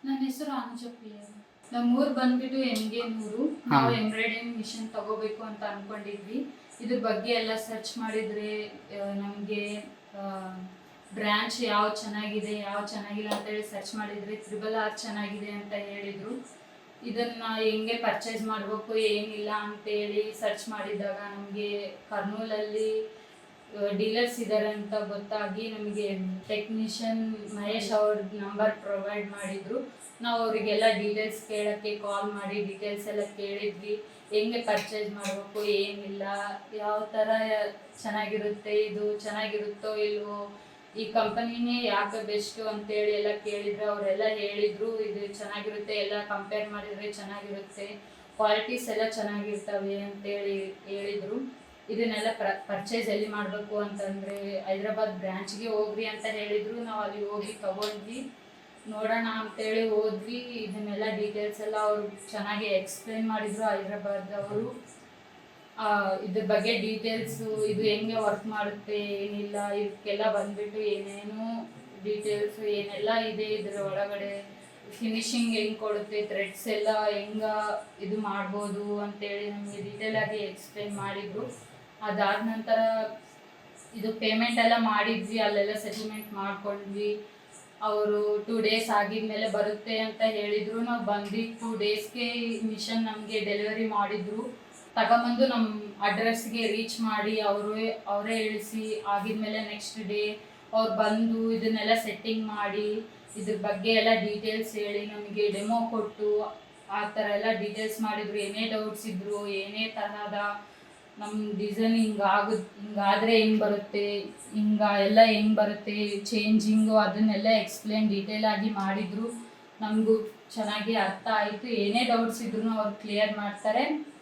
ನನ್ನ ಹೆಸರು ಅನುಜಪ್ರಿಯ. ನಮ್ಮೂರು ಬಂದ್ಬಿಟ್ಟು ಎಮ್ಗೇನೂರು. ನಾವು ಎಂಬ್ರಾಯ್ಡಿಂಗ್ ಮಿಷನ್ ತಗೋಬೇಕು ಅಂತ ಅನ್ಕೊಂಡಿದ್ವಿ. ಇದ್ರ ಬಗ್ಗೆ ಎಲ್ಲ ಸರ್ಚ್ ಮಾಡಿದ್ರೆ ನಮಗೆ ಬ್ರ್ಯಾಂಚ್ ಯಾವ ಚೆನ್ನಾಗಿದೆ ಯಾವ ಚೆನ್ನಾಗಿಲ್ಲ ಅಂತೇಳಿ ಸರ್ಚ್ ಮಾಡಿದ್ರೆ RRR ಚೆನ್ನಾಗಿದೆ ಅಂತ ಹೇಳಿದರು. ಇದನ್ನು ಹೆಂಗೆ ಪರ್ಚೇಸ್ ಮಾಡಬೇಕು ಏನಿಲ್ಲ ಅಂತೇಳಿ ಸರ್ಚ್ ಮಾಡಿದಾಗ ನಮಗೆ ಕರ್ನೂಲಲ್ಲಿ ಡೀಲರ್ಸ್ ಇದ್ದಾರೆ ಅಂತ ಗೊತ್ತಾಗಿ ನಮಗೆ ಟೆಕ್ನಿಷಿಯನ್ ಮಹೇಶ್ ಅವ್ರ ನಂಬರ್ ಪ್ರೊವೈಡ್ ಮಾಡಿದರು. ನಾವು ಅವರಿಗೆಲ್ಲ ಡೀಟೇಲ್ಸ್ ಕೇಳೋಕ್ಕೆ ಕಾಲ್ ಮಾಡಿ ಡೀಟೇಲ್ಸ್ ಎಲ್ಲ ಕೇಳಿದ್ವಿ. ಹೆಂಗೆ ಪರ್ಚೇಸ್ ಮಾಡಬೇಕು ಏನಿಲ್ಲ, ಯಾವ ಥರ ಚೆನ್ನಾಗಿರುತ್ತೆ, ಇದು ಚೆನ್ನಾಗಿರುತ್ತೋ ಇಲ್ವೋ, ಈ ಕಂಪನಿನೇ ಯಾಕೆ ಬೆಸ್ಟು ಅಂತೇಳಿ ಎಲ್ಲ ಕೇಳಿದ್ರು. ಅವರೆಲ್ಲ ಹೇಳಿದರು ಇದು ಚೆನ್ನಾಗಿರುತ್ತೆ, ಎಲ್ಲ ಕಂಪೇರ್ ಮಾಡಿದರೆ ಚೆನ್ನಾಗಿರುತ್ತೆ, ಕ್ವಾಲಿಟೀಸ್ ಎಲ್ಲ ಚೆನ್ನಾಗಿರ್ತವೆ ಅಂತೇಳಿ ಹೇಳಿದರು. ಇದನ್ನೆಲ್ಲ ಪರ್ಚೇಸ್ ಎಲ್ಲಿ ಮಾಡಬೇಕು ಅಂತಂದರೆ ಹೈದ್ರಾಬಾದ್ ಬ್ರ್ಯಾಂಚ್ಗೆ ಹೋಗ್ರಿ ಅಂತ ಹೇಳಿದರು. ನಾವು ಅಲ್ಲಿ ಹೋಗಿ ತೊಗೊಂಡ್ವಿ. ನೋಡೋಣ ಅಂತೇಳಿ ಹೋದ್ವಿ. ಇದನ್ನೆಲ್ಲ ಡೀಟೇಲ್ಸ್ ಎಲ್ಲ ಅವರು ಚೆನ್ನಾಗಿ ಎಕ್ಸ್ಪ್ಲೇನ್ ಮಾಡಿದರು ಹೈದ್ರಾಬಾದ್ ಅವರು. ಇದ್ರ ಬಗ್ಗೆ ಡೀಟೇಲ್ಸು, ಇದು ಹೆಂಗೆ ವರ್ಕ್ ಮಾಡುತ್ತೆ ಏನಿಲ್ಲ, ಇದಕ್ಕೆಲ್ಲ ಬಂದುಬಿಟ್ಟು ಏನೇನು ಡೀಟೇಲ್ಸು ಏನೆಲ್ಲ ಇದೆ ಇದರ ಒಳಗಡೆ, ಫಿನಿಶಿಂಗ್ ಹೆಂಗೆ ಕೊಡುತ್ತೆ, ಥ್ರೆಡ್ಸ್ ಎಲ್ಲ ಹೆಂಗೆ ಇದು ಮಾಡ್ಬೋದು ಅಂತೇಳಿ ನಮಗೆ ಡೀಟೇಲಾಗಿ ಎಕ್ಸ್ಪ್ಲೇನ್ ಮಾಡಿದರು. ಅದಾದ ನಂತರ ಇದು ಪೇಮೆಂಟ್ ಎಲ್ಲ ಮಾಡಿದ್ವಿ, ಅಲ್ಲೆಲ್ಲ ಸೆಟಲ್ಮೆಂಟ್ ಮಾಡ್ಕೊಂಡ್ವಿ. ಅವರು 2 days ಆಗಿದ್ಮೇಲೆ ಬರುತ್ತೆ ಅಂತ ಹೇಳಿದರು. ನಾವು ಬಂದು 2 daysಗೆ ಮಿಷನ್ ನಮಗೆ ಡೆಲಿವರಿ ಮಾಡಿದರು. ತಗೊಂಬಂದು ನಮ್ಮ ಅಡ್ರೆಸ್ಗೆ ರೀಚ್ ಮಾಡಿ ಅವರೇ ಇಳಿಸಿ ಆಗಿದ್ಮೇಲೆ ನೆಕ್ಸ್ಟ್ ಡೇ ಅವ್ರು ಬಂದು ಇದನ್ನೆಲ್ಲ ಸೆಟ್ಟಿಂಗ್ ಮಾಡಿ ಇದ್ರ ಬಗ್ಗೆ ಎಲ್ಲ ಡೀಟೇಲ್ಸ್ ಹೇಳಿ ನಮಗೆ ಡೆಮೋ ಕೊಟ್ಟು ಆ ಥರ ಎಲ್ಲ ಡೀಟೇಲ್ಸ್ ಮಾಡಿದರು. ಏನೇ ಡೌಟ್ಸ್ ಇದ್ದರು, ಏನೇ ತರಹದ ನಮ್ಮ ಡಿಸೈನ್ ಹಿಂಗಾದರೆ ಹೆಂಗೆ ಬರುತ್ತೆ, ಎಲ್ಲ ಹೆಂಗೆ ಬರುತ್ತೆ ಚೇಂಜಿಂಗು, ಅದನ್ನೆಲ್ಲ ಎಕ್ಸ್ಪ್ಲೇನ್ ಡೀಟೇಲಾಗಿ ಮಾಡಿದರು. ನಮಗೂ ಚೆನ್ನಾಗಿ ಅರ್ಥ ಆಯಿತು. ಏನೇ ಡೌಟ್ಸ್ ಇದ್ರೂ ಅವ್ರು ಕ್ಲಿಯರ್ ಮಾಡ್ತಾರೆ.